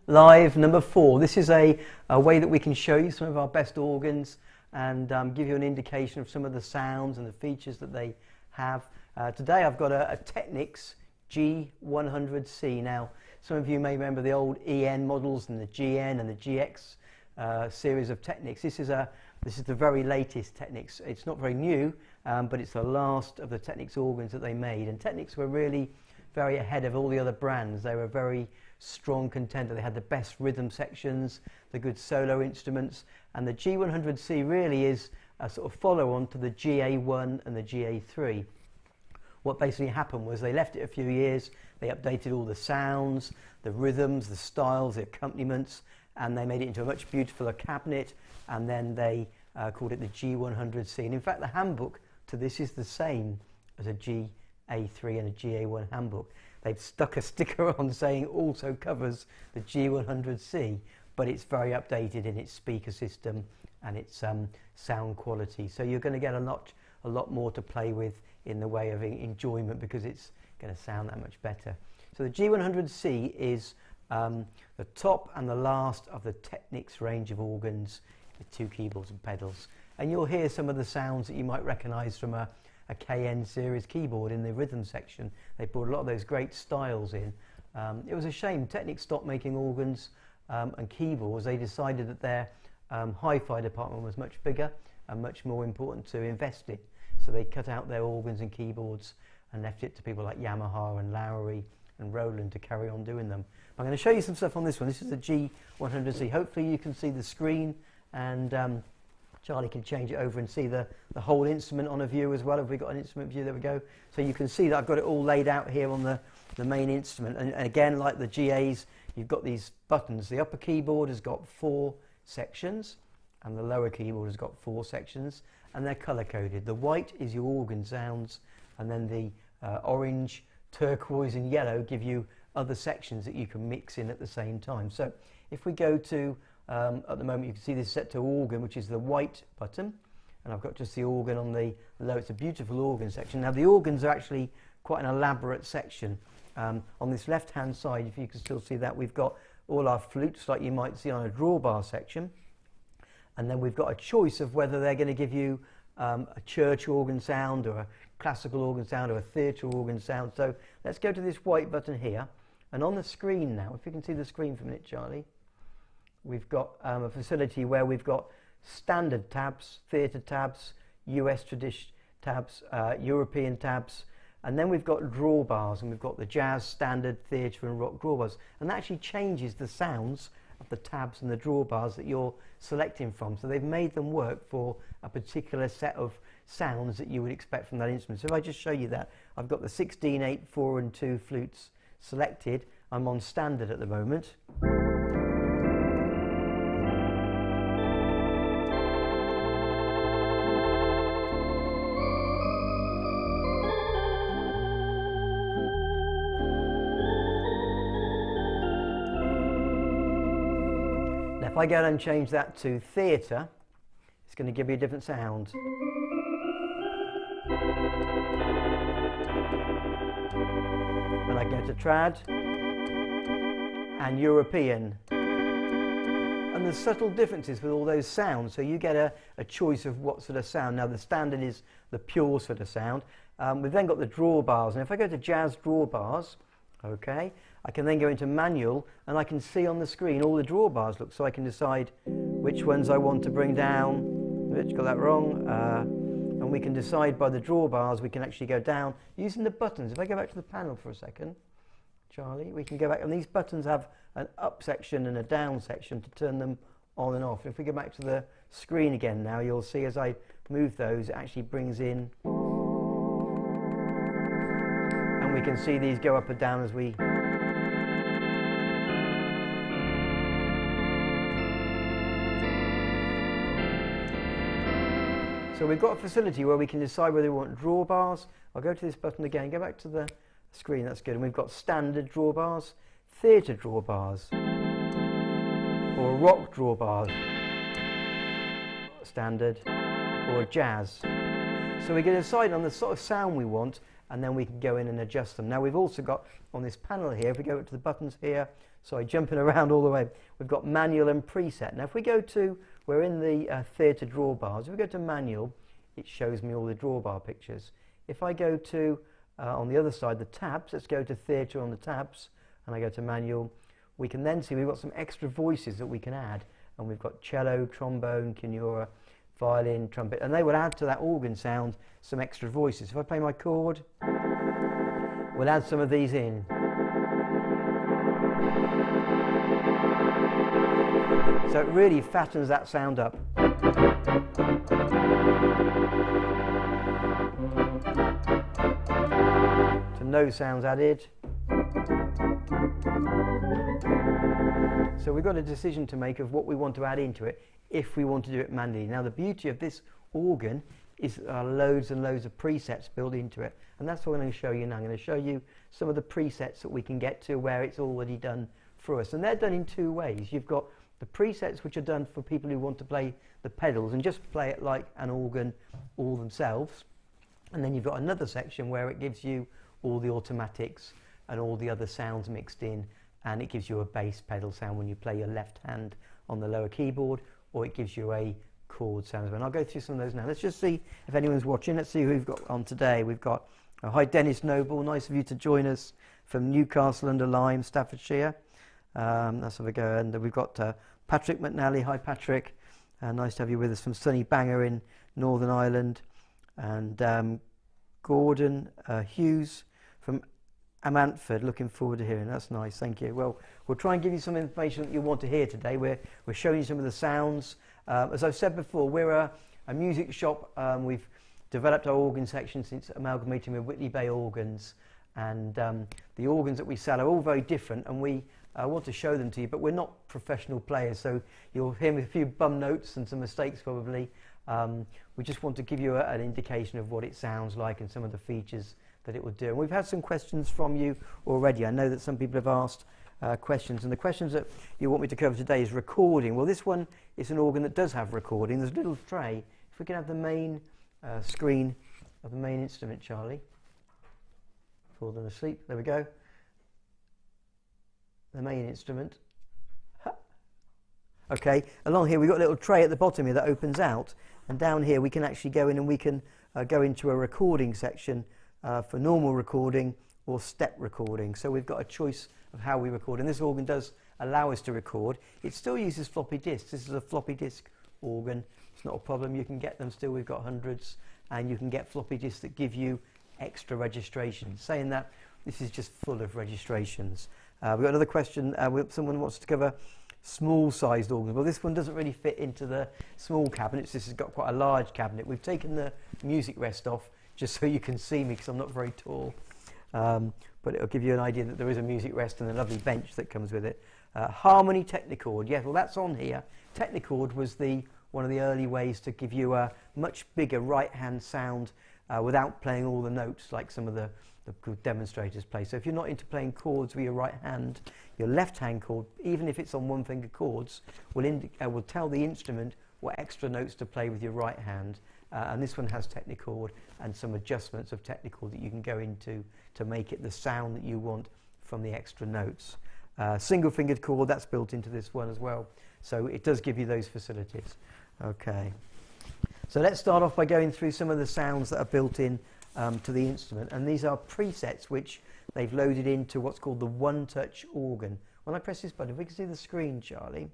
Live number 4. This is a way that we can show you some of our best organs and give you an indication of some of the sounds and the features that they have. Today I've got a Technics G100C. Now, some of you may remember the old EN models and the GN and the GX series of Technics. This is the very latest Technics. It's not very new, but it's the last of the Technics organs that they made. And Technics were really very ahead of all the other brands. They were a very strong contender. They had the best rhythm sections, the good solo instruments, and the G100C really is a sort of follow-on to the GA1 and the GA3. What basically happened was they left it a few years, they updated all the sounds, the rhythms, the styles, the accompaniments, and they made it into a much beautifuler cabinet, and then they called it the G100C. And in fact, the handbook to this is the same as a GA3 and a GA1 handbook. They've stuck a sticker on saying also covers the G100C, but it's very updated in its speaker system and its sound quality. So you're going to get a lot more to play with in the way of enjoyment because it's going to sound that much better. So the G100C is the top and the last of the Technics range of organs with 2 keyboards and pedals. And you'll hear some of the sounds that you might recognise from a KN series keyboard in the rhythm section. They brought a lot of those great styles in. It was a shame Technics stopped making organs and keyboards. They decided that their hi-fi department was much bigger and much more important to invest in. So they cut out their organs and keyboards and left it to people like Yamaha and Lowry and Roland to carry on doing them. I'm going to show you some stuff on this one. This is the G100C. Hopefully you can see the screen, and Charlie can change it over and see the whole instrument on a view as well. Have we got an instrument view? There we go. So you can see that I've got it all laid out here on the main instrument. And again, like the GAs, you've got these buttons. The upper keyboard has got 4 sections, and the lower keyboard has got 4 sections, and they're colour-coded. The white is your organ sounds, and then the orange, turquoise and yellow give you other sections that you can mix in at the same time. So if we go to at the moment, you can see this set to organ, which is the white button, and I've got just the organ on the low. It's a beautiful organ section. Now the organs are actually quite an elaborate section. On this left hand side, if you can still see that, we've got all our flutes like you might see on a drawbar section, and then we've got a choice of whether they're going to give you a church organ sound or a classical organ sound or a theatre organ sound. So let's go to this white button here, and on the screen now, if you can see the screen for a minute, Charlie, we've got a facility where we've got standard tabs, theatre tabs, US tradition tabs, European tabs, and then we've got drawbars, and we've got the jazz, standard, theatre and rock drawbars, and that actually changes the sounds of the tabs and the drawbars that you're selecting from. So they've made them work for a particular set of sounds that you would expect from that instrument. So if I just show you that, I've got the 16, 8, 4 and 2 flutes selected. I'm on standard at the moment. If I go and change that to theatre, it's going to give you a different sound. And I go to trad and European. And there's subtle differences with all those sounds, so you get a choice of what sort of sound. Now the standard is the pure sort of sound. We've then got the drawbars, and if I go to jazz drawbars, okay, I can then go into manual, and I can see on the screen all the drawbars look, so I can decide which ones I want to bring down. Oops, got that wrong. And we can decide by the drawbars, we can actually go down using the buttons. If I go back to the panel for a second, Charlie, we can go back, and these buttons have an up section and a down section to turn them on and off. If we go back to the screen again now, you'll see as I move those, it actually brings in, and we can see these go up and down as we So we've got a facility where we can decide whether we want drawbars. I'll go to this button again, go back to the screen, that's good. And we've got standard drawbars, theatre drawbars, or rock drawbars, standard, or jazz. So we can decide on the sort of sound we want, and then we can go in and adjust them. Now we've also got on this panel here, if we go to the buttons here, Sorry, jumping around all the way. We've got manual and preset. Now if we go to, we're in the theatre drawbars. If we go to manual, it shows me all the drawbar pictures. If I go to, on the other side, the tabs, let's go to theatre on the tabs, and I go to manual, we can then see we've got some extra voices that we can add. And we've got cello, trombone, canora, violin, trumpet, and they will add to that organ sound some extra voices. If I play my chord, we'll add some of these in. So it really fattens that sound up. So no sounds added. So we've got a decision to make of what we want to add into it if we want to do it manually. Now the beauty of this organ is loads and loads of presets built into it, and that's what I'm going to show you now. I'm going to show you some of the presets that we can get to where it's already done for us, and they're done in two ways. You've got the presets which are done for people who want to play the pedals and just play it like an organ all themselves, and then you've got another section where it gives you all the automatics and all the other sounds mixed in, and it gives you a bass pedal sound when you play your left hand on the lower keyboard, or it gives you a chord sound. And I'll go through some of those now. Let's just see if anyone's watching. Let's see who we've got on today. We've got, hi Dennis Noble, nice of you to join us from Newcastle under Lyme, Staffordshire. Let's have a go. And we've got Patrick McNally, hi Patrick, nice to have you with us from sunny Bangor in Northern Ireland. And Gordon Hughes from Amantford, looking forward to hearing. That's nice, thank you. Well, we'll try and give you some information that you want to hear today. We're showing you some of the sounds. As I've said before, we're a music shop. We've developed our organ section since amalgamating with Whitley Bay Organs, and the organs that we sell are all very different, and we want to show them to you, but we're not professional players, so you'll hear me a few bum notes and some mistakes probably. We just want to give you an indication of what it sounds like and some of the features that it will do. And we've had some questions from you already. I know that some people have asked questions, and the questions that you want me to cover today is recording. Well, this one is an organ that does have recording. There's a little tray. If we can have the main screen of the main instrument, Charlie. Fall them asleep. There we go. The main instrument. Okay, along here we've got a little tray at the bottom here that opens out, and down here we can actually go in and we can go into a recording section for normal recording or step recording. So we've got a choice of how we record, and this organ does allow us to record. It still uses floppy disks. This is a floppy disk organ. It's not a problem. You can get them still. We've got hundreds, and you can get floppy disks that give you extra registrations. Saying that, this is just full of registrations. We've got another question. Someone wants to cover small sized organs. Well, this one doesn't really fit into the small cabinets. This has got quite a large cabinet. We've taken the music rest off just so you can see me, because I'm not very tall, but it'll give you an idea that there is a music rest and a lovely bench that comes with it. Harmony Technicord, yes, well that's on here. Technicord was one of the early ways to give you a much bigger right hand sound without playing all the notes like some of the good demonstrators play. So if you're not into playing chords with your right hand, your left hand chord, even if it's on one finger chords, will tell the instrument what extra notes to play with your right hand. And this one has Technicord and some adjustments of Technicord that you can go into to make it the sound that you want from the extra notes. Single fingered chord, that's built into this one as well. So it does give you those facilities. Okay. So let's start off by going through some of the sounds that are built in to the instrument, and these are presets which they've loaded into what's called the one-touch organ. When I press this button, if we can see the screen, Charlie,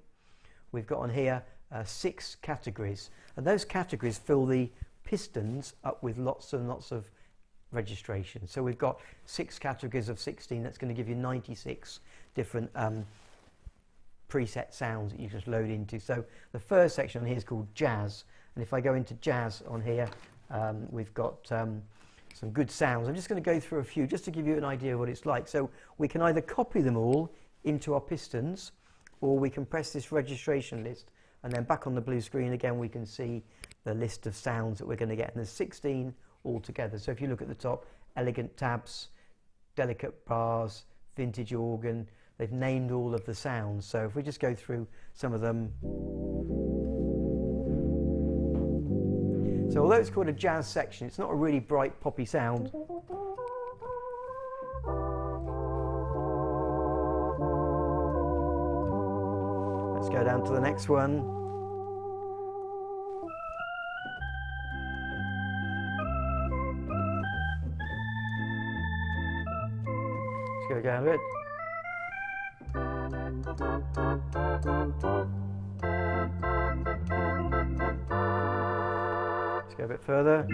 we've got on here 6 categories, and those categories fill the pistons up with lots and lots of registration. So we've got 6 categories of 16. That's going to give you 96 different preset sounds that you just load into. So the first section on here is called jazz, and if I go into jazz on here, we've got some good sounds. I'm just going to go through a few just to give you an idea of what it's like. So we can either copy them all into our pistons, or we can press this registration list, and then back on the blue screen again we can see the list of sounds that we're going to get, and there's 16 altogether. So if you look at the top, elegant tabs, delicate bars, vintage organ, they've named all of the sounds. So if we just go through some of them. So although it's called a jazz section, it's not a really bright poppy sound. go down to the next one. Let's go down a bit. Let's go a bit further.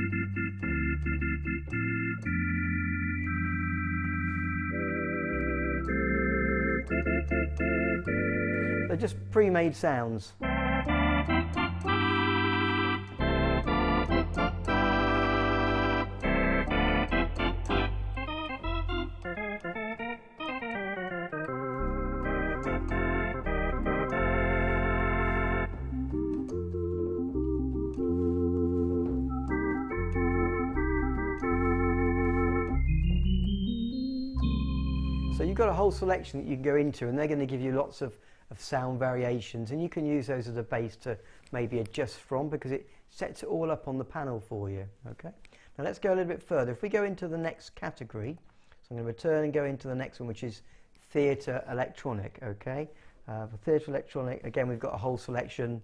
They're just pre-made sounds. So you've got a whole selection that you can go into, and they're going to give you lots of sound variations, and you can use those as a base to maybe adjust from, because it sets it all up on the panel for you. Okay. Now let's go a little bit further. If we go into the next category, so I'm going to return and go into the next one, which is theatre electronic. Okay. For theatre electronic, again, we've got a whole selection.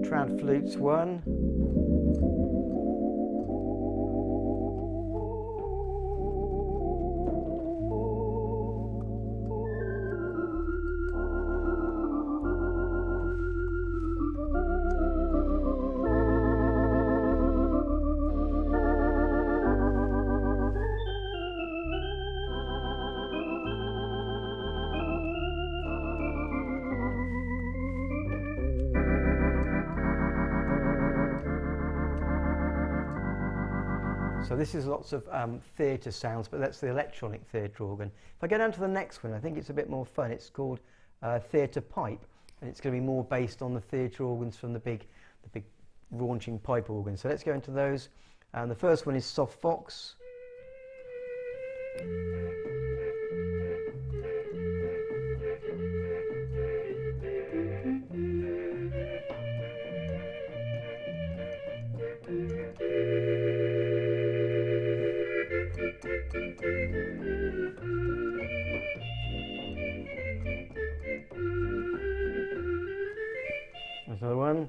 Trad flutes 1. So this is lots of theatre sounds, but that's the electronic theatre organ. If I go down to the next one, I think it's a bit more fun. It's called theatre pipe, and it's going to be more based on the theatre organs from the big raunching pipe organs. So let's go into those. The first one is soft fox. There's another one.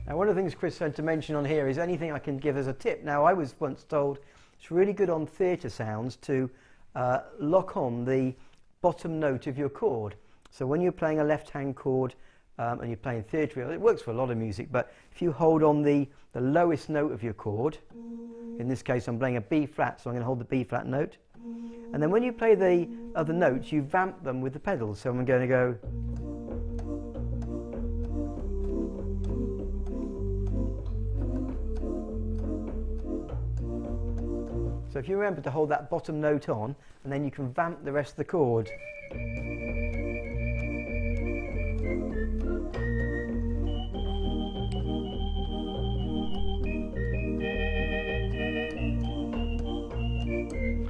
Now, one of the things Chris said to mention on here is anything I can give as a tip. Now, I was once told it's really good on theatre sounds to lock on the bottom note of your chord. So when you're playing a left-hand chord and you're playing theatre, it works for a lot of music, but if you hold on the lowest note of your chord, in this case I'm playing a B flat, so I'm going to hold the B flat note, and then when you play the other notes, you vamp them with the pedals. So I'm going to go. So if you remember to hold that bottom note on, and then you can vamp the rest of the chord.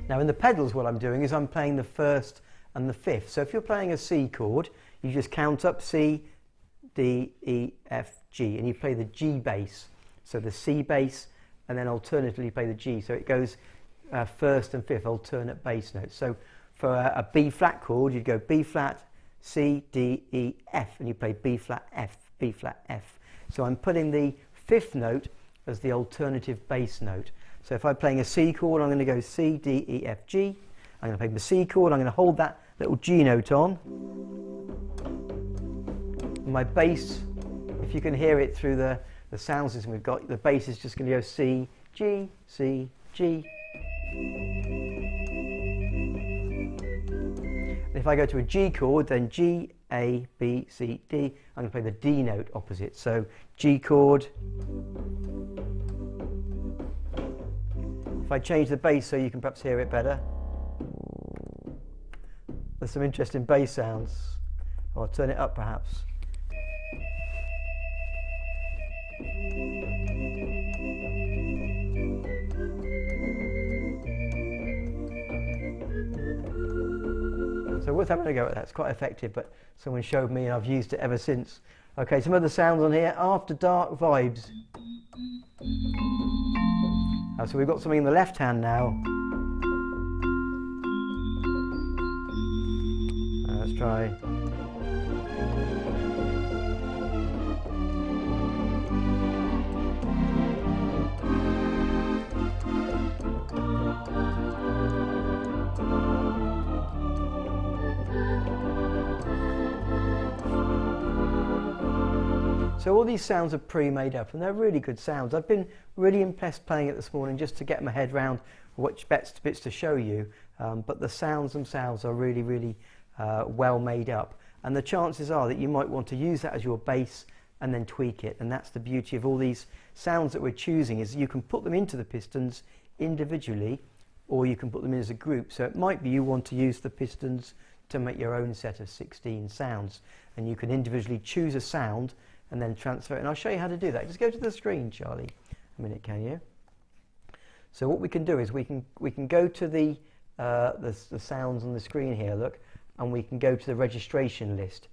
Now in the pedals, what I'm doing is I'm playing the first and the fifth. So if you're playing a C chord, you just count up C, D, E, F, G, and you play the G bass. So the C bass, and then alternatively you play the G. So it goes first and fifth alternate bass notes. So for a B flat chord, you'd go B flat, C, D, E, F, and you play B flat, F, B flat, F. So I'm putting the fifth note as the alternative bass note. So if I'm playing a C chord, I'm going to go C, D, E, F, G. I'm going to play the C chord, I'm going to hold that little G note on. And my bass, if you can hear it through the sound system we've got, the bass is just going to go C, G, C, G. And if I go to a G chord, then G, A, B, C, D. I'm going to play the D note opposite. So G chord. If I change the bass so you can perhaps hear it better. There's some interesting bass sounds. I'll turn it up perhaps. So worth having a go at that. It's quite effective, but someone showed me and I've used it ever since. Okay, some other sounds on here. After Dark Vibes. So we've got something in the left hand now. Let's try. So all these sounds are pre-made up and they're really good sounds. I've been really impressed playing it this morning just to get my head around which bits to show you, but the sounds themselves are really, really well made up, and the chances are that you might want to use that as your bass and then tweak it. And that's the beauty of all these sounds that we're choosing, is you can put them into the pistons individually or you can put them in as a group. So it might be you want to use the pistons to make your own set of 16 sounds, and you can individually choose a sound and then transfer it. And I'll show you how to do that. Just go to the screen, Charlie, a minute, can you? So what we can do is we can go to the sounds on the screen here, look, and we can go to the registration list,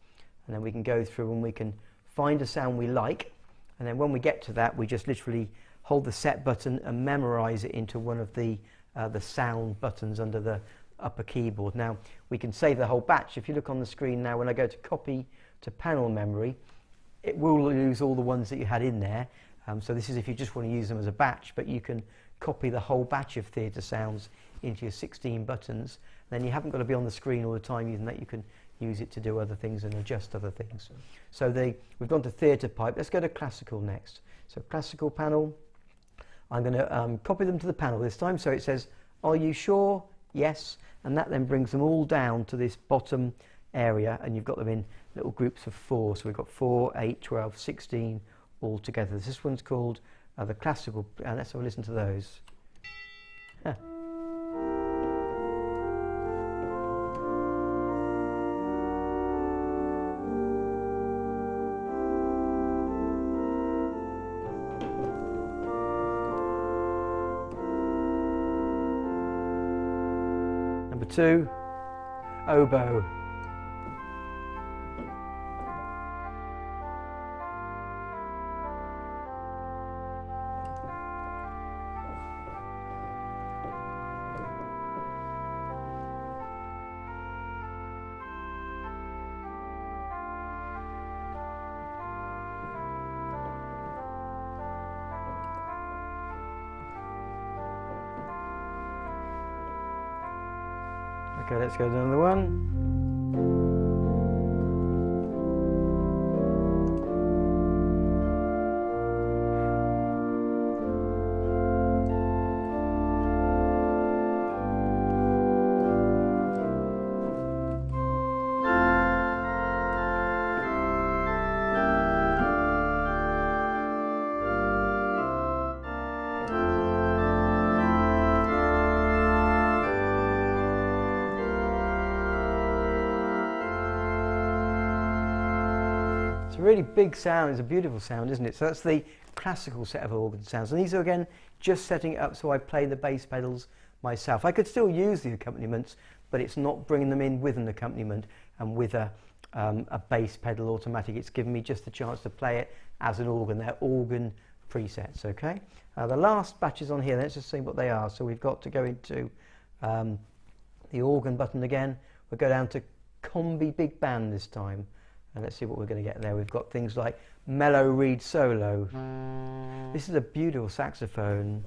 and then we can go through and we can find a sound we like, and then when we get to that we just literally hold the set button and memorize it into one of the sound buttons under the upper keyboard. Now we can save the whole batch. If you look on the screen now, when I go to copy to panel memory, it will lose all the ones that you had in there. So this is if you just want to use them as a batch, but you can copy the whole batch of theatre sounds into your 16 buttons. Then you haven't got to be on the screen all the time using that. You can use it to do other things and adjust other things. So we've gone to theatre pipe. Let's go to classical next. So classical panel. I'm going to copy them to the panel this time. So it says, are you sure? Yes. And that then brings them all down to this bottom area, and you've got them in little groups of 4. So we've got 4, 8, 12, 16 all together. This one's called the classical. Let's have a listen to those. Huh. Number 2, oboe. Okay, let's go to another one. It's a really big sound. It's a beautiful sound, isn't it? So that's the classical set of organ sounds, and these are again just setting it up so I play the bass pedals myself. I could still use the accompaniments, but it's not bringing them in with an accompaniment and with a bass pedal automatic. It's giving me just the chance to play it as an organ. They're organ presets. Okay. The last batches on here. Let's just see what they are. So we've got to go into the organ button again. We'll go down to Combi Big Band this time. And let's see what we're going to get there. We've got things like mellow reed solo. This is a beautiful saxophone.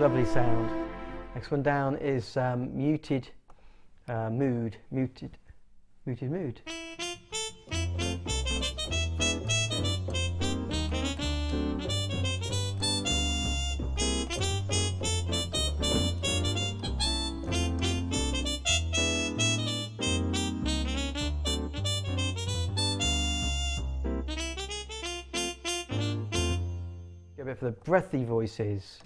Lovely sound. Next one down is muted mood. Muted mood. Go a bit for the breathy voices.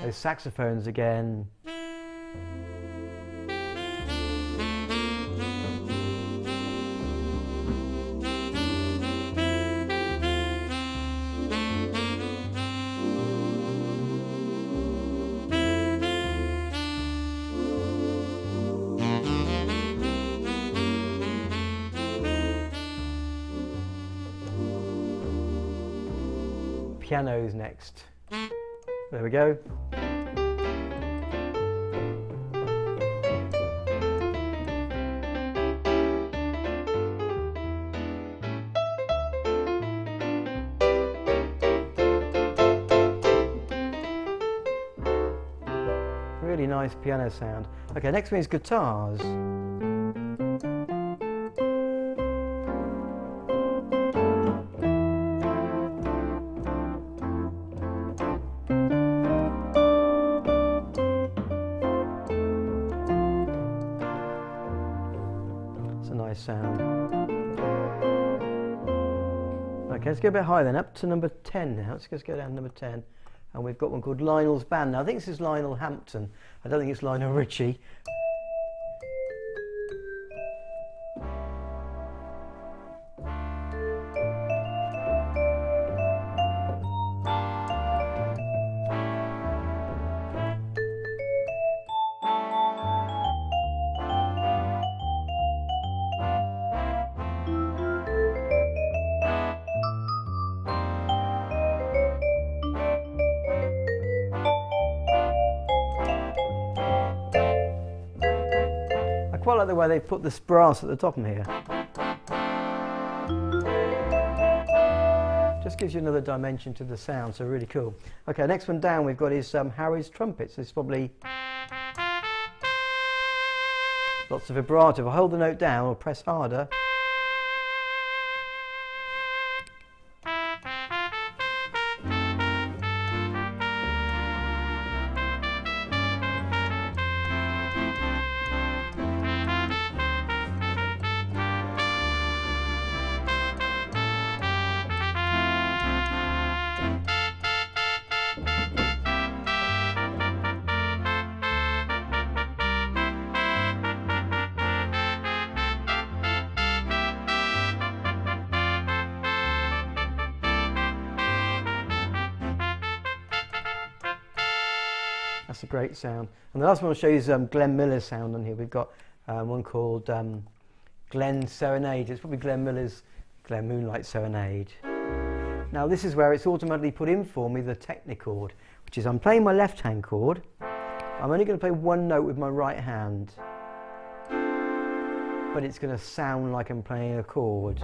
Those saxophones again. Pianos next. There we go. Really nice piano sound. Okay, next one is guitars. Nice sound. Okay, let's go a bit higher then, up to number 10 now. Let's just go down to number 10. And we've got one called Lionel's Band. Now I think this is Lionel Hampton. I don't think it's Lionel Richie. I quite like the way they put this brass at the top here. Just gives you another dimension to the sound, so really cool. Okay, next one down we've got is Harry's trumpets. This is probably lots of vibrato. If I hold the note down or press harder, that's a great sound. And the last one I'll show you is Glenn Miller's sound on here. We've got one called Glenn Serenade. It's probably Glenn Miller's Glenn Moonlight Serenade. Now this is where it's automatically put in for me the Technics chord, which is I'm playing my left hand chord. I'm only going to play one note with my right hand, but it's going to sound like I'm playing a chord.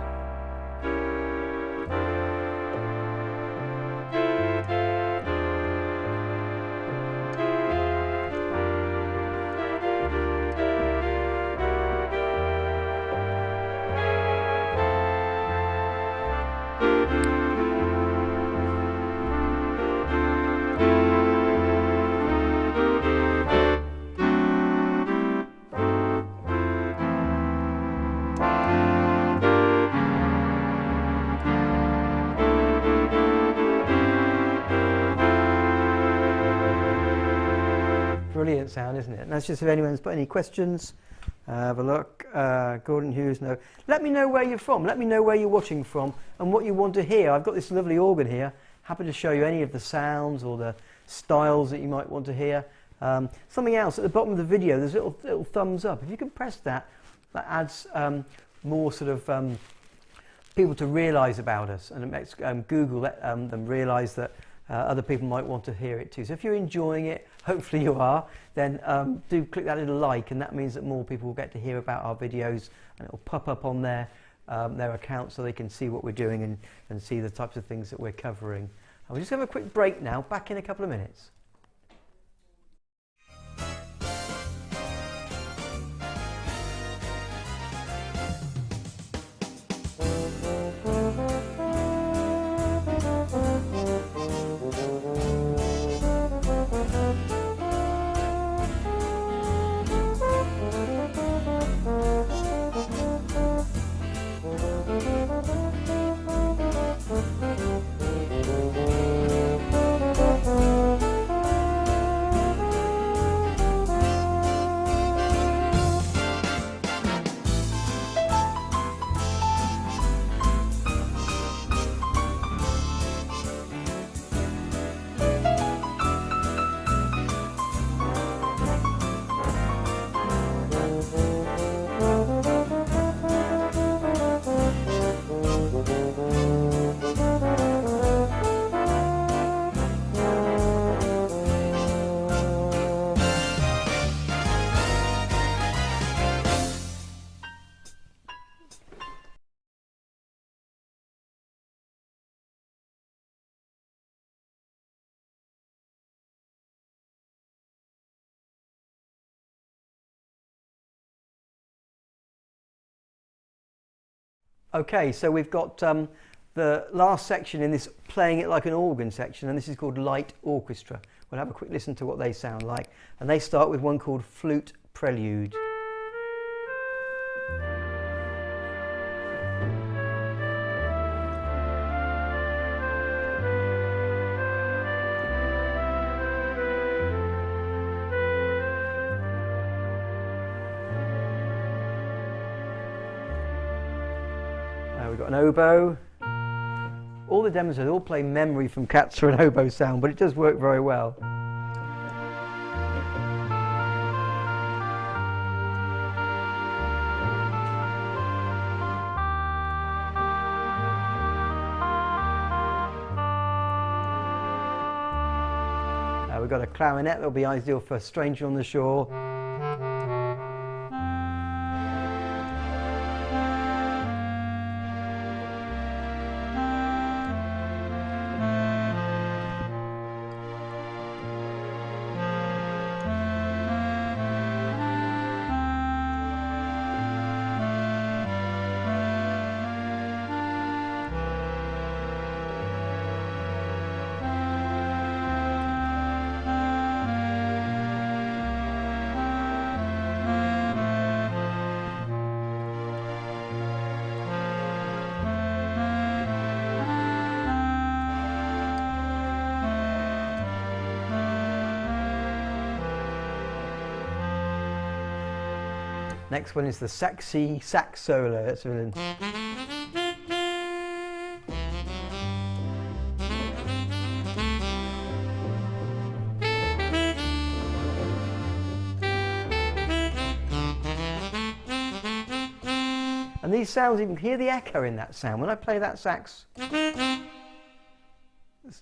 Brilliant sound, isn't it? And that's just if anyone's got any questions. Have a look. Gordon Hughes, no. Let me know where you're from. Let me know where you're watching from and what you want to hear. I've got this lovely organ here. Happy to show you any of the sounds or the styles that you might want to hear. Something else at the bottom of the video, there's a little thumbs up. If you can press that, that adds more sort of people to realise about us, and it makes Google let them realise that other people might want to hear it too. So if you're enjoying it, hopefully you are, then do click that little like, and that means that more people will get to hear about our videos, and it will pop up on their account so they can see what we're doing and see the types of things that we're covering. And we'll just have a quick break now, back in a couple of minutes. Okay, so we've got the last section in this playing it like an organ section, and this is called light orchestra. We'll have a quick listen to what they sound like, and they start with one called flute prelude. We've got an oboe. All the demos all play memory from cats for an oboe sound, but it does work very well. We've got a clarinet that'll be ideal for Stranger on the Shore. Next one is the sexy sax solo. That's really... And these sounds, you can hear the echo in that sound. When I play that sax, there's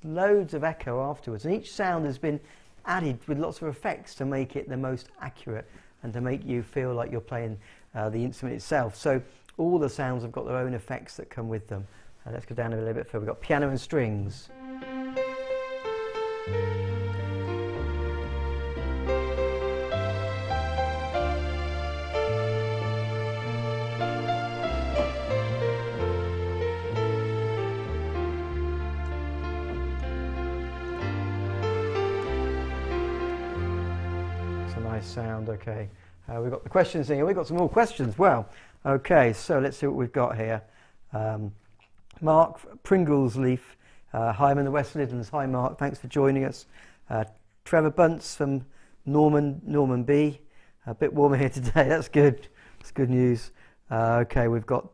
loads of echo afterwards, and each sound has been added with lots of effects to make it the most accurate and to make you feel like you're playing the instrument itself. So all the sounds have got their own effects that come with them. Let's go down a little bit further. We've got piano and strings. Sound. Okay, we've got the questions here. We've got some more questions. Well, okay, so let's see what we've got here. Mark Pringlesleaf, hi, I'm in the West Midlands. Hi Mark, thanks for joining us. Trevor Bunce from Norman B. A bit warmer here today. That's good. That's good news. Okay, we've got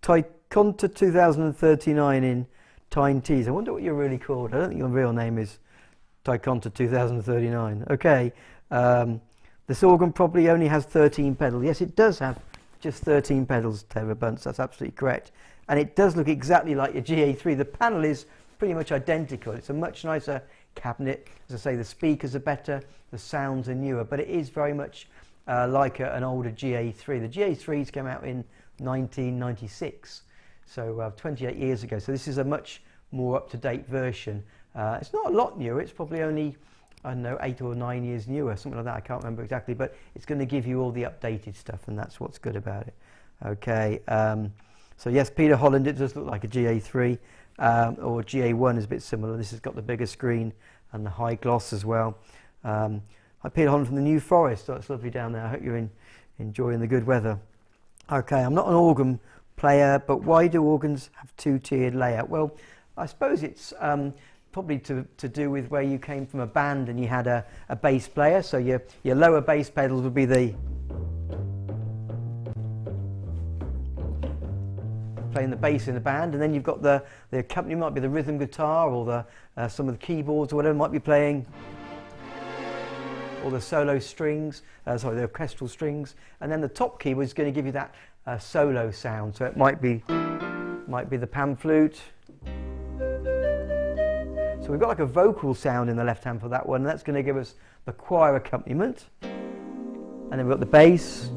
Tyconta 2039 in Tyne Tees. I wonder what you're really called. I don't think your real name is Tyconta 2039. Okay. This organ probably only has 13 pedals. Yes, it does have just 13 pedals, Trevor Bunce. That's absolutely correct. And it does look exactly like your GA3. The panel is pretty much identical. It's a much nicer cabinet. As I say, the speakers are better, the sounds are newer, but it is very much like an older GA3. The GA3s came out in 1996, so 28 years ago. So this is a much more up-to-date version. It's not a lot newer. It's probably only, I don't know, 8 or 9 years newer, something like that. I can't remember exactly, but it's going to give you all the updated stuff, and that's what's good about it. Okay, so yes, Peter Holland, it does look like a GA3, or GA1 is a bit similar. This has got the bigger screen and the high gloss as well. Hi, Peter Holland from the New Forest. Oh, it's lovely down there. I hope you're enjoying the good weather. Okay, I'm not an organ player, but why do organs have two-tiered layout? Well, I suppose it's probably to do with where you came from a band and you had a bass player. So your lower bass pedals would be the playing the bass in the band, and then you've got the accompaniment might be the rhythm guitar or the some of the keyboards or whatever might be playing, or the solo strings, sorry, the orchestral strings, and then the top keyboard is going to give you that solo sound. So it might be the pan flute. So we've got like a vocal sound in the left hand for that one, and that's going to give us the choir accompaniment. And then we've got the bass.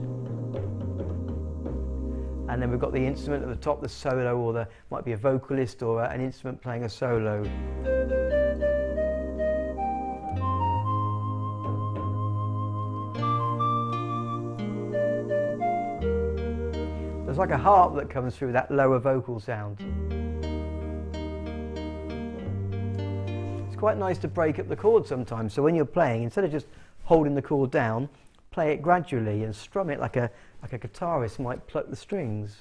And then we've got the instrument at the top, the solo, or the might be a vocalist or an instrument playing a solo. it's like a harp that comes through that lower vocal sound. It's quite nice to break up the chord sometimes, so when you're playing, instead of just holding the chord down, play it gradually and strum it like a guitarist might pluck the strings.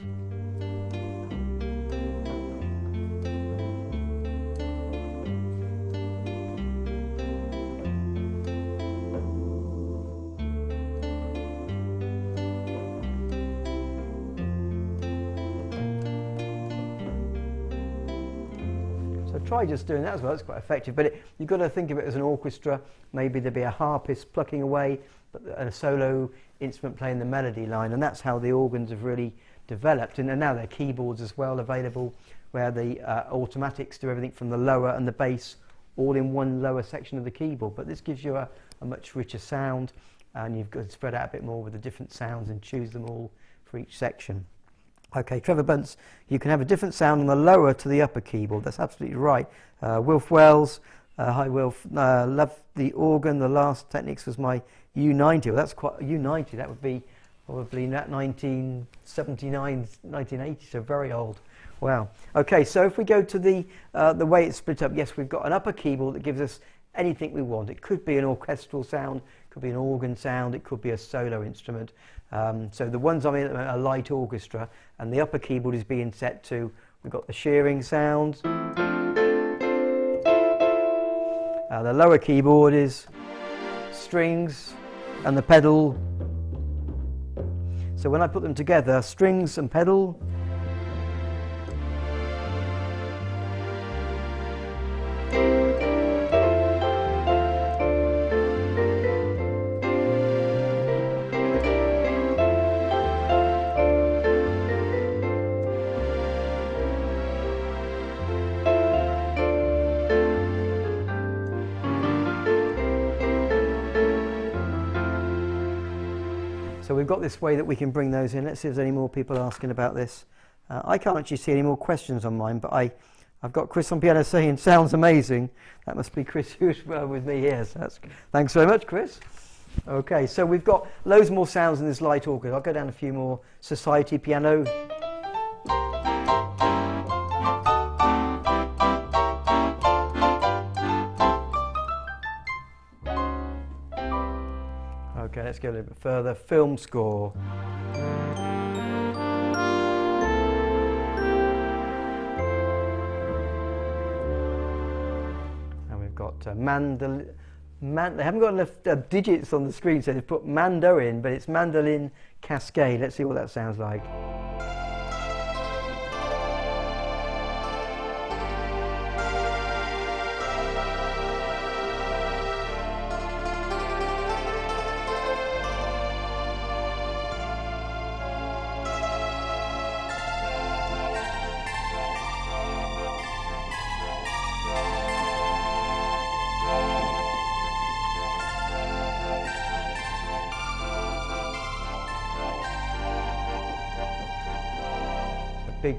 Try just doing that as well, it's quite effective, but you've got to think of it as an orchestra. Maybe there'd be a harpist plucking away and a solo instrument playing the melody line, and that's how the organs have really developed. And now there are keyboards as well available where the automatics do everything from the lower and the bass all in one lower section of the keyboard, but this gives you a much richer sound, and you've got to spread out a bit more with the different sounds and choose them all for each section. Okay, Trevor Bunce, you can have a different sound on the lower to the upper keyboard. That's absolutely right. Wilf Wells, hi Wilf, love the organ. The last Technics was my U90. Well, that's quite U90. That would be probably 1979, 1980, so very old. Wow. Okay, so if we go to the way it's split up, yes, we've got an upper keyboard that gives us anything we want. It could be an orchestral sound, could be an organ sound, it could be a solo instrument. So the ones I'm in are a light orchestra, and the upper keyboard is being set to, we've got the shearing sounds. The lower keyboard is strings and the pedal. So when I put them together, strings and pedal. So we've got this way that we can bring those in. Let's see if there's any more people asking about this. I can't actually see any more questions on mine, but I've got Chris on piano saying, sounds amazing. That must be Chris who's with me here. So thanks very much, Chris. Okay, so we've got loads more sounds in this light organ. I'll go down a few more. Society piano. Okay, let's go a little bit further. Film score. And we've got they haven't got enough digits on the screen, so they've put Mando in, but it's mandolin cascade. Let's see what that sounds like.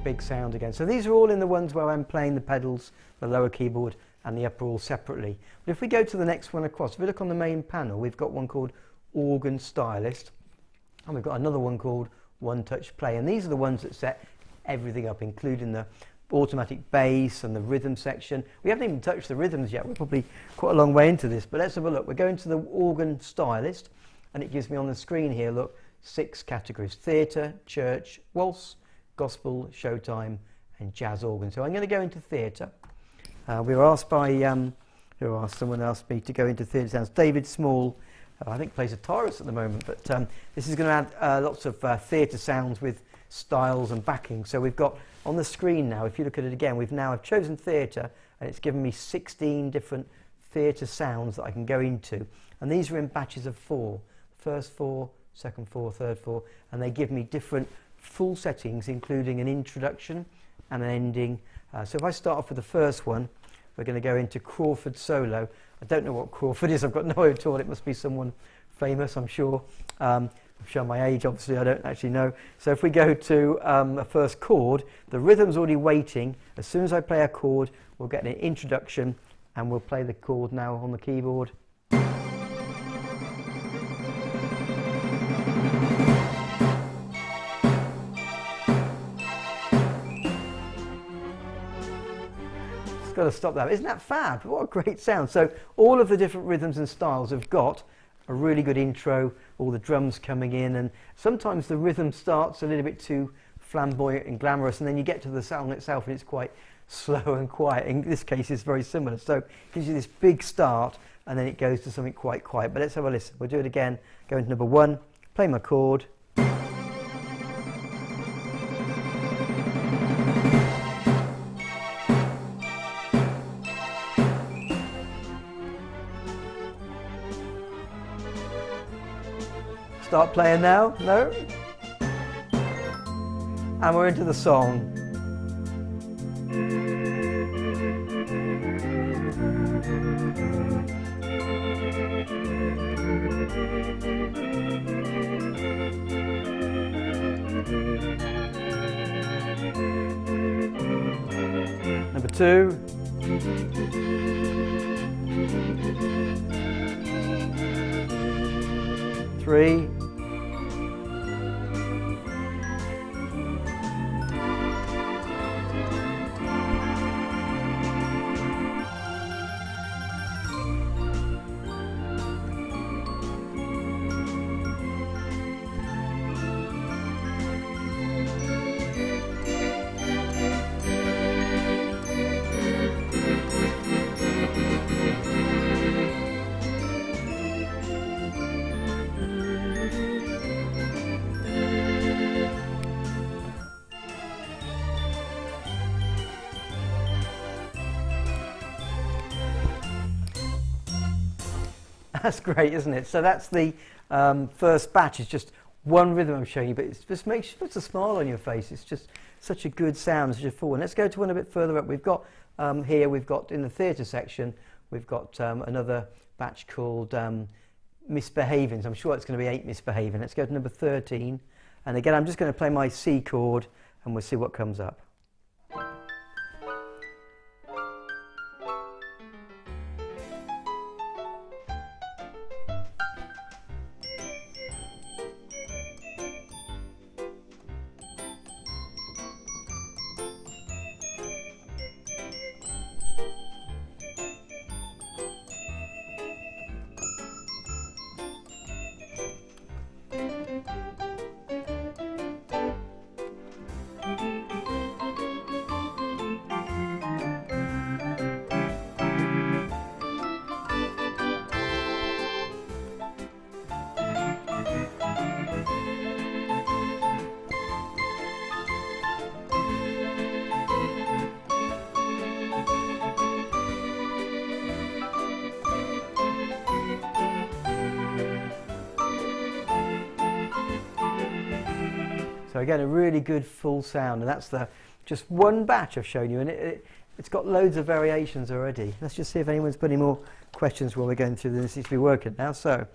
Big sound again. So these are all in the ones where I'm playing the pedals, the lower keyboard and the upper all separately. But if we go to the next one across, if we look on the main panel, we've got one called Organ Stylist, and we've got another one called One Touch Play, and these are the ones that set everything up, including the automatic bass and the rhythm section. We haven't even touched the rhythms yet. We're probably quite a long way into this, but let's have a look. We're going to the Organ Stylist, and it gives me on the screen here, look, 6 categories: theatre, church, waltz, gospel, showtime and jazz organ. So I'm going to go into theatre. We were asked by, someone asked me to go into theatre sounds. David Small, I think plays a Taurus at the moment, but this is going to add lots of theatre sounds with styles and backing. So we've got on the screen now, if you look at it again, I've chosen theatre, and it's given me 16 different theatre sounds that I can go into. And these are in batches of 4. First 4, second 4, third 4, and they give me different full settings, including an introduction and an ending. So if I start off with the first one, we're going to go into Crawford solo. I don't know what Crawford is, I've got no idea at all. It must be someone famous, I'm sure. I've shown my age, obviously, I don't actually know. So if we go to a first chord, the rhythm's already waiting. As soon as I play a chord, we'll get an introduction, and we'll play the chord now on the keyboard. got to stop that. Isn't that fab? What a great sound. So all of the different rhythms and styles have got a really good intro, all the drums coming in, and sometimes the rhythm starts a little bit too flamboyant and glamorous, and then you get to the sound itself and it's quite slow and quiet. In this case it's very similar, so it gives you this big start and then it goes to something quite quiet. But let's have a listen. We'll do it again. Go into number 1, play my chord. Start playing now? No? And we're into the song. Number 2. Three. That's great, isn't it? So that's the first batch. It's just one rhythm I'm showing you, but it just puts a smile on your face. It's just such a good sound, such a full one. Let's go to one a bit further up. We've got here, we've got in the theatre section, we've got another batch called Misbehaving. So I'm sure it's going to be 8 Misbehaving. Let's go to number 13. And again, I'm just going to play my C chord and we'll see what comes up. So again, a really good full sound, and that's the just one batch I've shown you, and it's got loads of variations already. Let's just see if anyone's put any more questions while we're going through this. This seems to be working now. So,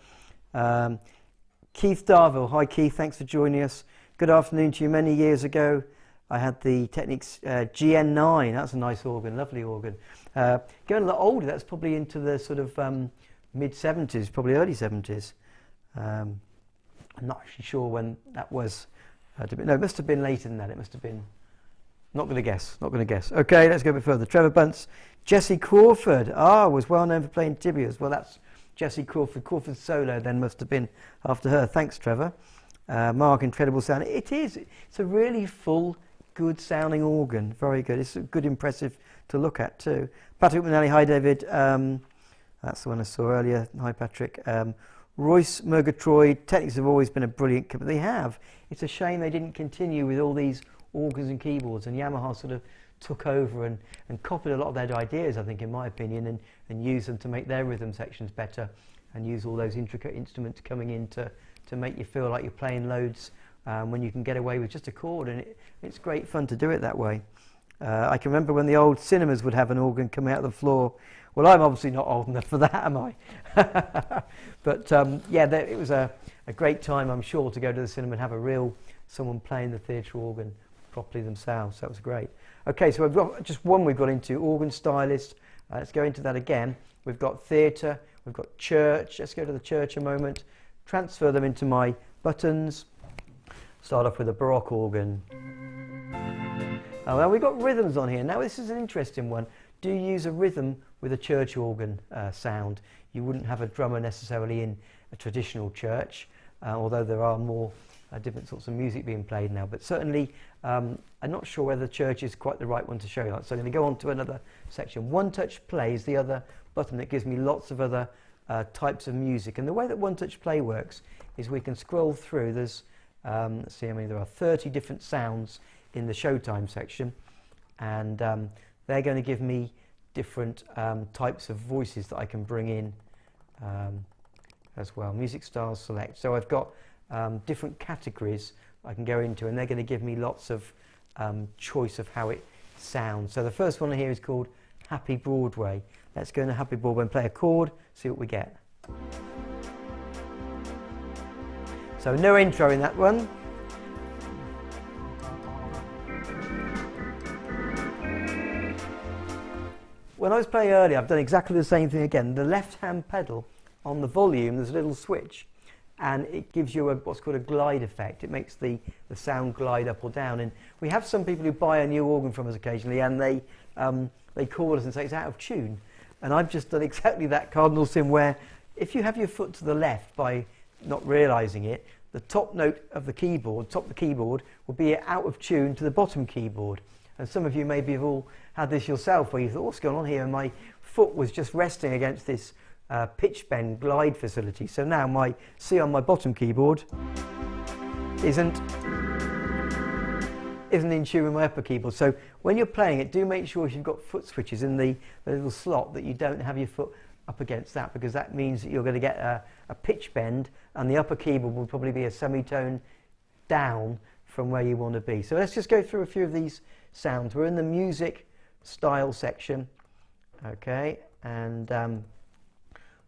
Keith Darville, hi Keith, thanks for joining us. Good afternoon to you. Many years ago, I had the Technics G100C. That's a nice organ, lovely organ. Going a lot older, that's probably into the sort of mid-70s, probably early 70s. I'm not actually sure when that was. No, it must have been later than that. It must have been. Not going to guess. Not going to guess. Okay, let's go a bit further. Trevor Bunce, Jessie Crawford. Was well known for playing tibias. Well, that's Jessie Crawford. Crawford's solo then must have been after her. Thanks, Trevor. Mark, incredible sound. It is. It's a really full, good sounding organ. Very good. It's good, impressive to look at too. Patrick McNally. Hi, David. That's the one I saw earlier. Hi, Patrick. Royce Murgatroyd, Technics have always been a brilliant company. They have. It's a shame they didn't continue with all these organs and keyboards, and Yamaha sort of took over and copied a lot of their ideas, I think, in my opinion, and used them to make their rhythm sections better, and use all those intricate instruments coming in to make you feel like you're playing loads when you can get away with just a chord, and it's great fun to do it that way. I can remember when the old cinemas would have an organ coming out of the floor. Well, I'm obviously not old enough for that, am I? But yeah, it was a great time, I'm sure, to go to the cinema and have someone playing the theatre organ properly themselves. So that was great. Okay, so we've got just one we've got into, organ stylist. Let's go into that again. We've got theatre, we've got church. Let's go to the church a moment. Transfer them into my buttons. Start off with a Baroque organ. Oh, well, we've got rhythms on here. Now this is an interesting one. do use a rhythm with a church organ sound. You wouldn't have a drummer necessarily in a traditional church, although there are more different sorts of music being played now. But certainly, I'm not sure whether the church is quite the right one to show you. So I'm going to go on to another section. One Touch Play is the other button that gives me lots of other types of music. And the way that One Touch Play works is we can scroll through. There's, let's see, I mean, there are 30 different sounds in the Showtime section, and they're going to give me different types of voices that I can bring in as well. Music Styles Select. So I've got different categories I can go into, and they're going to give me lots of choice of how it sounds. So the first one here is called Happy Broadway. Let's go into Happy Broadway and play a chord, see what we get. So no intro in that one. When I was playing earlier, I've done exactly the same thing again. The left-hand pedal on the volume, there's a little switch, and it gives you what's called a glide effect. It makes the sound glide up or down. And we have some people who buy a new organ from us occasionally, and they call us and say it's out of tune. And I've just done exactly that cardinal sin, where if you have your foot to the left by not realising it, the top note of the keyboard, top of the keyboard, will be out of tune to the bottom keyboard. And some of you maybe have all had this yourself, where you thought, what's going on here? And my foot was just resting against this pitch bend glide facility. So now my C on my bottom keyboard isn't in tune with my upper keyboard. So when you're playing it, do make sure if you've got foot switches in the little slot that you don't have your foot up against that, because that means that you're going to get a pitch bend, and the upper keyboard will probably be a semitone down from where you want to be. So let's just go through a few of these sounds. We're in the music style section, okay, and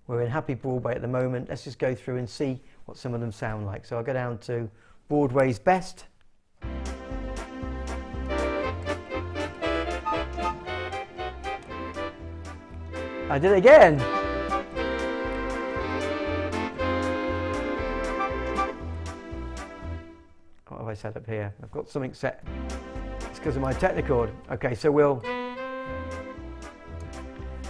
we're in Happy Broadway at the moment. Let's just go through and see what some of them sound like. So I'll go down to Broadway's Best. I did it again. What have I set up here? I've got something set. It's because of my Technicord. Okay, so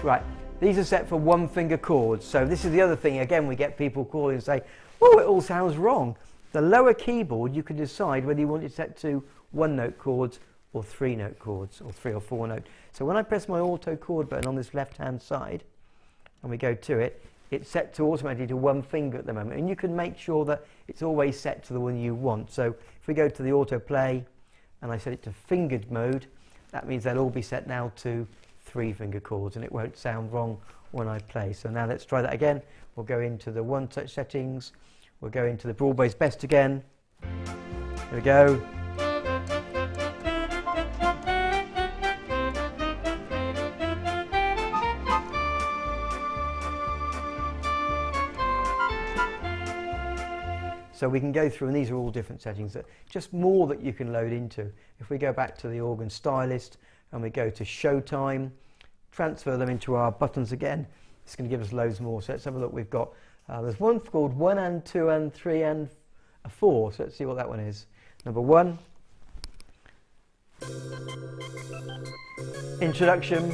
right, these are set for one finger chords. So this is the other thing. Again, we get people calling and say, oh, it all sounds wrong. The lower keyboard, you can decide whether you want it set to one note chords or three note chords, or three or four note. So when I press my auto chord button on this left hand side and we go to it, it's set to automatically to one finger at the moment, and you can make sure that it's always set to the one you want. So if we go to the auto play and I set it to fingered mode, that means they'll all be set now to three finger chords, and it won't sound wrong when I play. So now let's try that again. We'll go into the One Touch settings, we'll go into the Broadway's Best again. There we go. So we can go through, and these are all different settings, that just more that you can load into. If we go back to the organ stylist and we go to Showtime, transfer them into our buttons again, it's going to give us loads more. So let's have a look. We've got, there's one called 1 and 2 and 3 and 4. So let's see what that one is. Number 1, Introduction.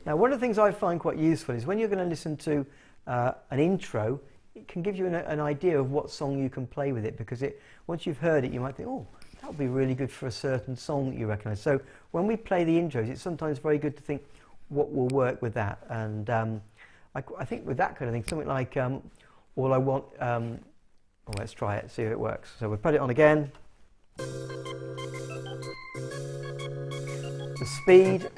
Now, one of the things I find quite useful is when you're going to listen to an intro, it can give you an idea of what song you can play with it, because once you've heard it, you might think, oh, that would be really good for a certain song that you recognise. So when we play the intros, it's sometimes very good to think what will work with that. And I think with that kind of thing, something like All I Want, well, let's try it, see if it works. So we'll put it on again. The speed.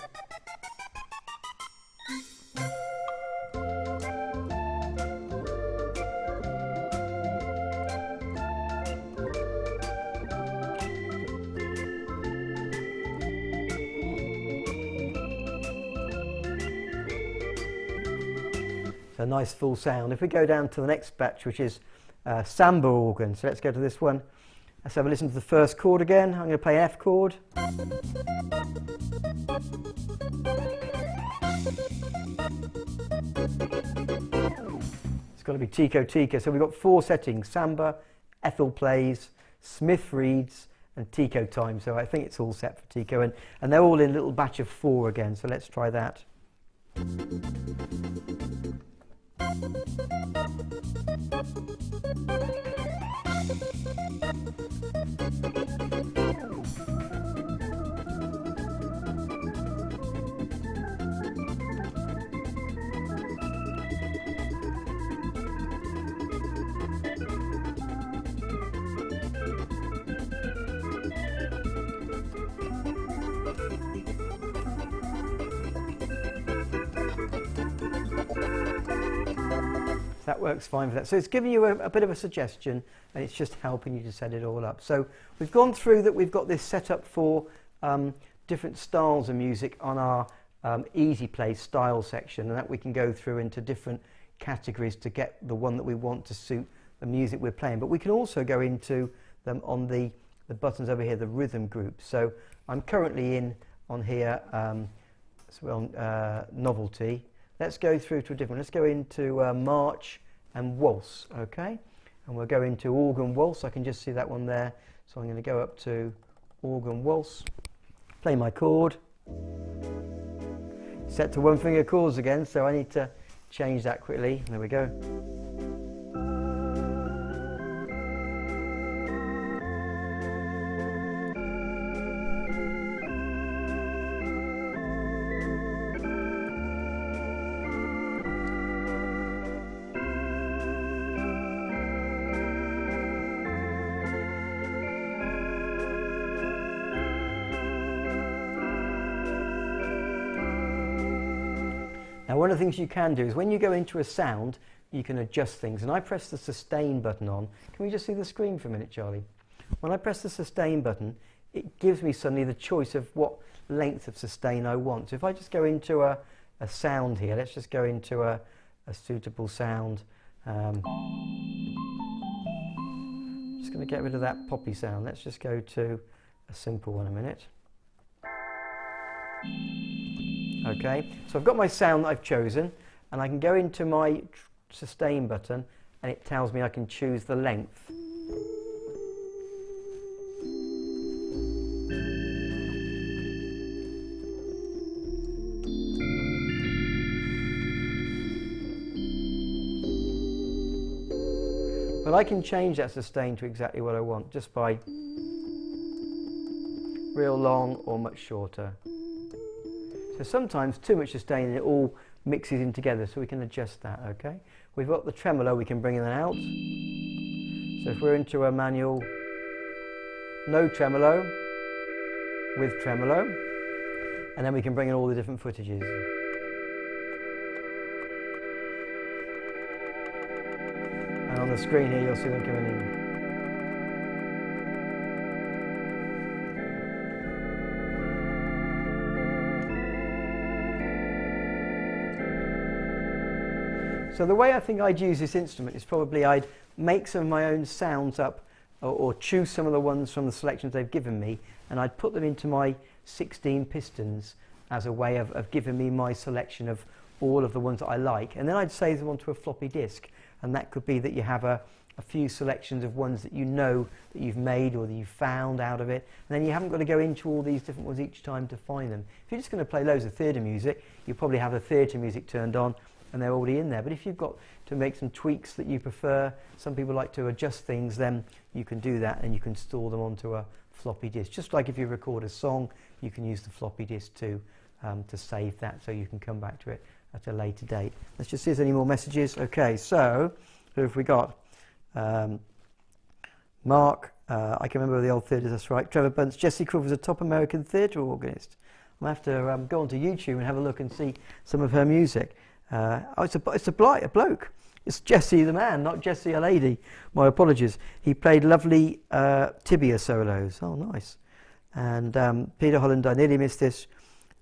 A nice full sound. If we go down to the next batch, which is samba organ, so let's go to this one. Let's have a listen to the first chord again. I'm going to play an F chord. It's got to be Tico Tico. So we've got 4 settings: samba, Ethel plays, Smith reads, and Tico time. So I think it's all set for Tico, and they're all in a little batch of 4 again. So let's try that. That works fine for that. So it's giving you a bit of a suggestion, and it's just helping you to set it all up. So we've gone through that. We've got this set up for different styles of music on our easy play style section, and that we can go through into different categories to get the one that we want to suit the music we're playing. But we can also go into them on the buttons over here, the rhythm group. So I'm currently on here, novelty. Let's go through to a different. Let's go into march and waltz, okay? And we'll go into organ waltz. I can just see that one there. So I'm going to go up to organ waltz, play my chord, set to 1-finger chords again. So I need to change that quickly. There we go. Now, one of the things you can do is when you go into a sound, you can adjust things. And I press the sustain button on. Can we just see the screen for a minute, Charlie? When I press the sustain button, it gives me suddenly the choice of what length of sustain I want. So if I just go into a sound here, let's just go into a suitable sound. Just going to get rid of that poppy sound. Let's just go to a simple one a minute. Okay, so I've got my sound that I've chosen, and I can go into my sustain button, and it tells me I can choose the length. But I can change that sustain to exactly what I want, just by real long or much shorter. So sometimes too much sustain and it all mixes in together, so we can adjust that, okay? We've got the tremolo, we can bring in and out. So if we're into a manual, no tremolo, with tremolo, and then we can bring in all the different footages. And on the screen here you'll see them coming in. So the way I think I'd use this instrument is probably I'd make some of my own sounds up, or choose some of the ones from the selections they've given me, and I'd put them into my 16 pistons as a way of giving me my selection of all of the ones that I like. And then I'd save them onto a floppy disk, and that could be that you have a few selections of ones that you know that you've made or that you've found out of it, and then you haven't got to go into all these different ones each time to find them. If you're just going to play loads of theatre music, you probably have the theatre music turned on and they're already in there. But if you've got to make some tweaks that you prefer, some people like to adjust things, then you can do that and you can store them onto a floppy disk. Just like if you record a song, you can use the floppy disk to save that, so you can come back to it at a later date. Let's just see if there's any more messages. Okay, so who have we got? Mark, I can remember the old theatres, that's right. Trevor Bunce, Jessie Crook was a top American theatre organist. I'll have to go onto YouTube and have a look and see some of her music. Oh, it's a bloke. It's Jesse the man, not Jessie a lady. My apologies. He played lovely tibia solos. Oh, nice. And Peter Holland, I nearly missed this.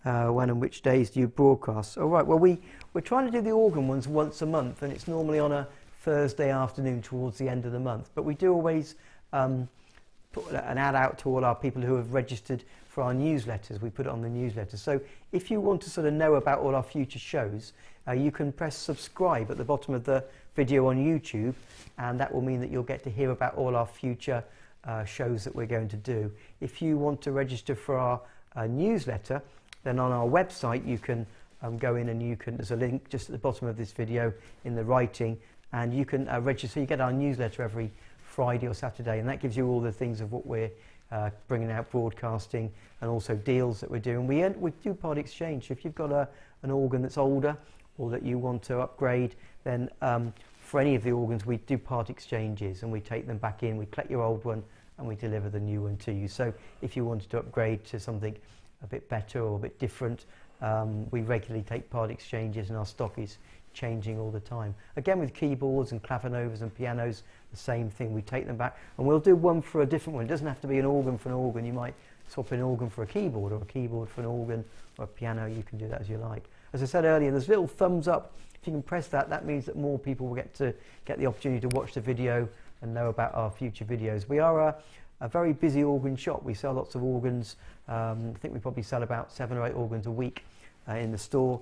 When and which days do you broadcast? Oh, right. Well, we're trying to do the organ ones once a month, and it's normally on a Thursday afternoon towards the end of the month. But we do always put put an ad out to all our people who have registered for our newsletters. We put it on the newsletter. So if you want to sort of know about all our future shows, you can press subscribe at the bottom of the video on YouTube, and that will mean that you'll get to hear about all our future shows that we're going to do. If you want to register for our newsletter, then on our website you can go in and there's a link just at the bottom of this video in the writing, and you can register. You get our newsletter every Friday or Saturday, and that gives you all the things of what we're bringing out, broadcasting, and also deals that we're doing. We do part exchange. So if you've got an organ that's older or that you want to upgrade, then for any of the organs we do part exchanges, and we take them back in, we collect your old one and we deliver the new one to you. So if you wanted to upgrade to something a bit better or a bit different, we regularly take part exchanges, and our stock is changing all the time. Again, with keyboards and clavinovas and pianos, the same thing. We take them back, and we'll do one for a different one. It doesn't have to be an organ for an organ. You might swap an organ for a keyboard, or a keyboard for an organ, or a piano. You can do that as you like. As I said earlier, there's a little thumbs up. If you can press that, that means that more people will get the opportunity to watch the video and know about our future videos. We are a very busy organ shop. We sell lots of organs. I think we probably sell about 7 or 8 organs a week in the store.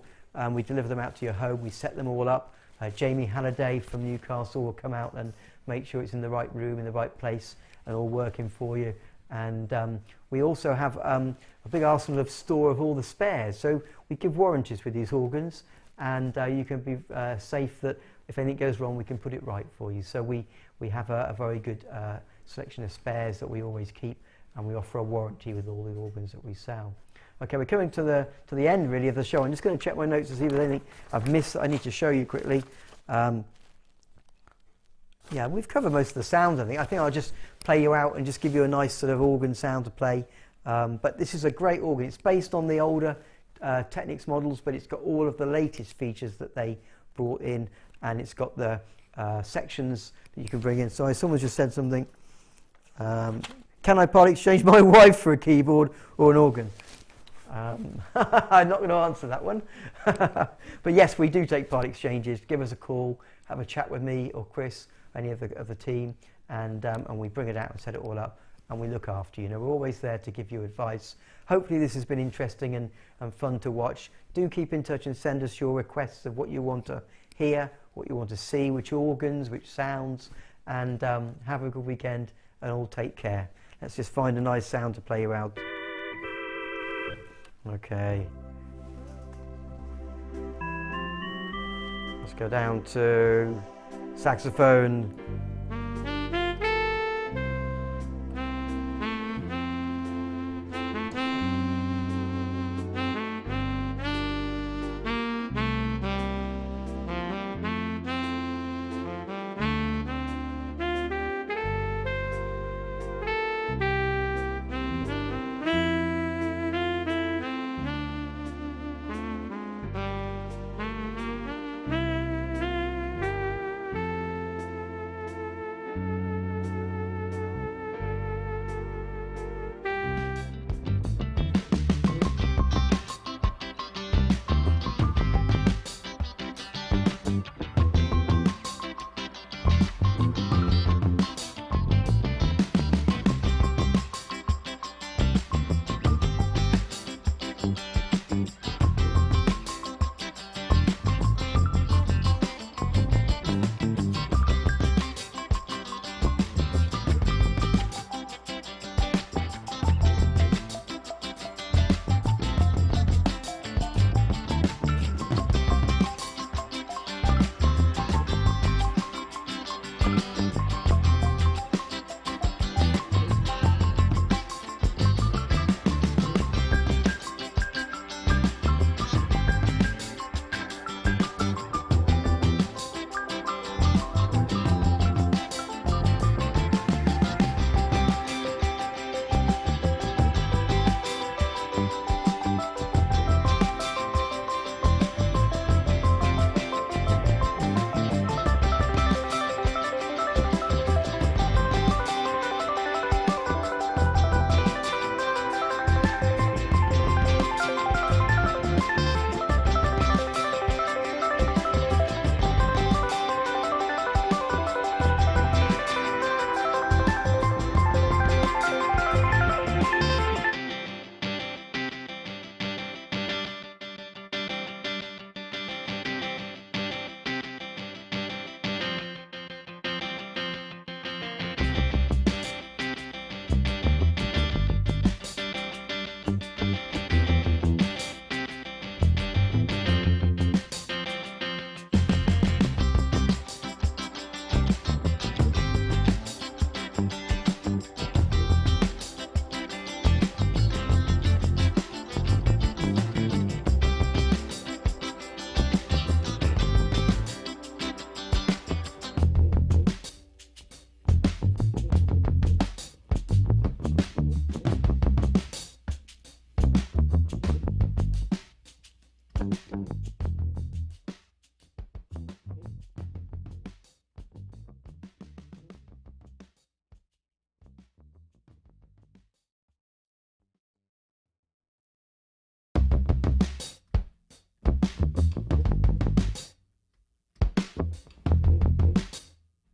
We deliver them out to your home. We set them all up. Jamie Halliday from Newcastle will come out and make sure it's in the right room, in the right place, and all working for you. And we also have a big arsenal of store of all the spares. So we give warranties with these organs, and you can be safe that if anything goes wrong, we can put it right for you. So we have a very good selection of spares that we always keep, and we offer a warranty with all the organs that we sell. Okay, we're coming to the end really of the show. I'm just going to check my notes to see if there's anything I've missed that I need to show you quickly. Yeah, we've covered most of the sounds, I think. I think I'll just play you out and just give you a nice sort of organ sound to play. But this is a great organ. It's based on the older Technics models, but it's got all of the latest features that they brought in, and it's got the sections that you can bring in. So someone just said something. Can I part exchange my wife for a keyboard or an organ? I'm not going to answer that one. But yes, we do take part exchanges. Give us a call, have a chat with me or Chris, any of the team, and we bring it out and set it all up, and we look after you. We're always there to give you advice. Hopefully this has been interesting and fun to watch. Do keep in touch and send us your requests of what you want to hear, what you want to see, which organs, which sounds, and have a good weekend, and all take care. Let's just find a nice sound to play around. Okay. Let's go down to saxophone.